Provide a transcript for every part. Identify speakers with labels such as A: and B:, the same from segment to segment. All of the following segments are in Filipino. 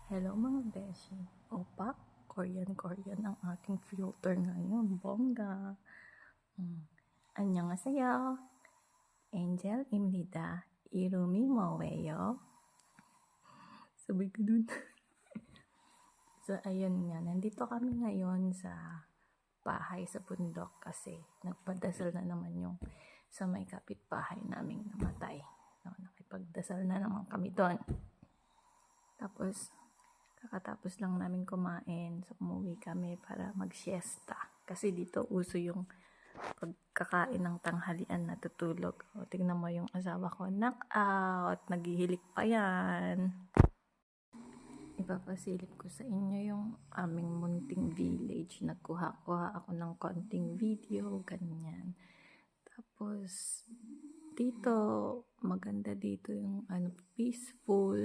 A: Hello mga beshi. Opa, Korean ang aking filter ngayon. Bongga. 안녕하세요. Angel입니다. 이름이 뭐예요? Sabi ko dun. So, ayun nga. Nandito kami ngayon sa bahay sa bundok kasi nagpadasal na naman yung sa may kapitbahay naming namatay. No, nakipagdasal na naman kami doon. Tapos, kakatapos lang namin kumain. So, umuwi kami para mag-siesta. Kasi dito uso yung pagkakain ng tanghalian na tutulog. O, tignan mo yung asawa ko. Knockout! Naghihilik pa yan. Ipapasilip ko sa inyo yung aming munting village. Nagkuha-kuha ako ng konting video. Ganyan. Tapos, dito, maganda dito yung peaceful.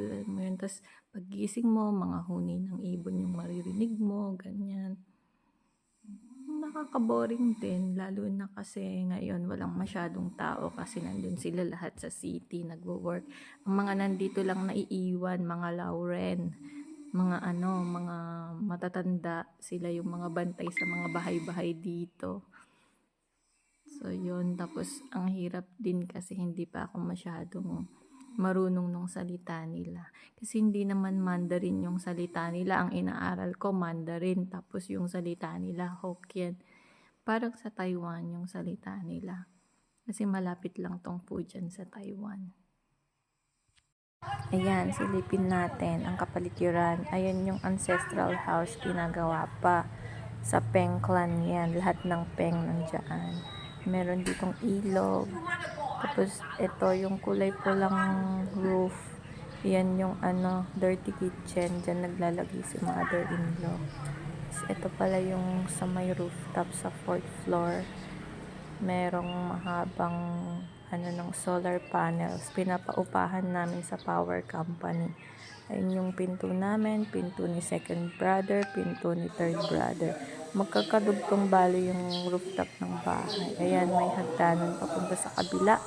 A: Tapos, paggising mo, mga huni ng ibon yung maririnig mo. Ganyan. Nakaka-boring din, lalo na kasi ngayon walang masyadong tao kasi nandun sila lahat sa city, nagwo-work. Ang mga nandito lang naiiwan, mga Lauren, mga mga matatanda, sila yung mga bantay sa mga bahay-bahay dito. So yun, tapos ang hirap din kasi hindi pa ako masyadong marunong nung salita nila. Kasi hindi naman Mandarin yung salita nila. Ang inaaral ko Mandarin, tapos yung salita nila Hokkien. Parang sa Taiwan yung salita nila. Kasi malapit lang tong po dyan sa Taiwan. Ayan, silipin natin ang kapaligiran. Ayan yung ancestral house, ginagawa pa. Sa Peng clan yan, lahat ng Peng nandiyan. Meron ditong ilog. Tapos, ito yung kulay pulang roof. Yan yung dirty kitchen. Diyan naglalagay si mother-in-law. Ito pala yung sa may rooftop sa 4th floor. Merong mahabang ng solar panels. Pinapaupahan namin sa power company. Ayun yung pinto namin, pinto ni second brother, pinto ni third brother. Magkakadugtong bali yung rooftop ng bahay. Ayan, may hagdanan papunta sa kabila,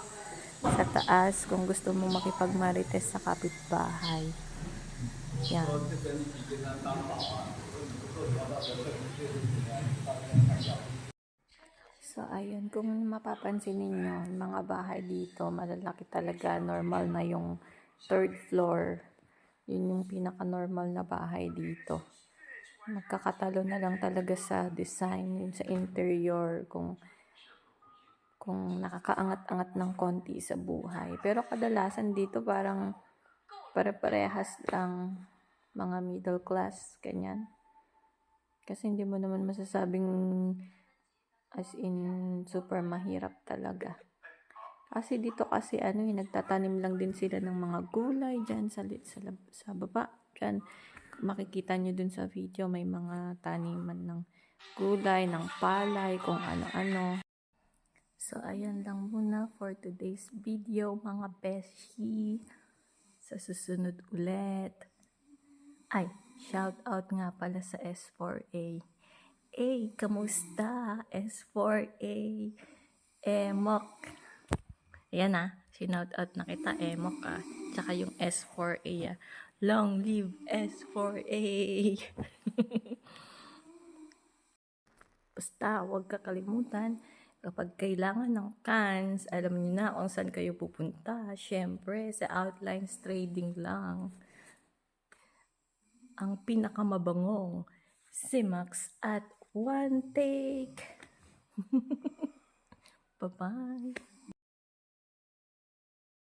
A: sa taas, kung gusto mo makipagmarites sa kapitbahay. Yan. So, ayun, kung mapapansin ninyo, mga bahay dito, malalaki talaga, normal na yung 3rd floor. Yun yung pinaka-normal na bahay dito. Magkakatalo na lang talaga sa design, yun sa interior, kung nakakaangat-angat ng konti sa buhay. Pero kadalasan dito parang pare-parehas lang, mga middle class, ganyan. Kasi hindi mo naman masasabing as in super mahirap talaga. Kasi dito kasi nagtatanim lang din sila ng mga gulay dyan sa baba. Dyan, makikita nyo dun sa video, may mga taniman ng gulay, ng palay, kung ano-ano. So, ayan lang muna for today's video, mga beshi. Sa susunod ulit. Ay, shout out nga pala sa S4A. Kamusta? S4A. Emok. Ayan shout out na kita, Emok Tsaka yung S4A Long live S4A. Basta, huwag kakalimutan, kapag kailangan ng cans, alam niyo na kung saan kayo pupunta. Syempre, sa Outlines Trading lang. Ang pinakamabangong Simax at One Take. Bye-bye.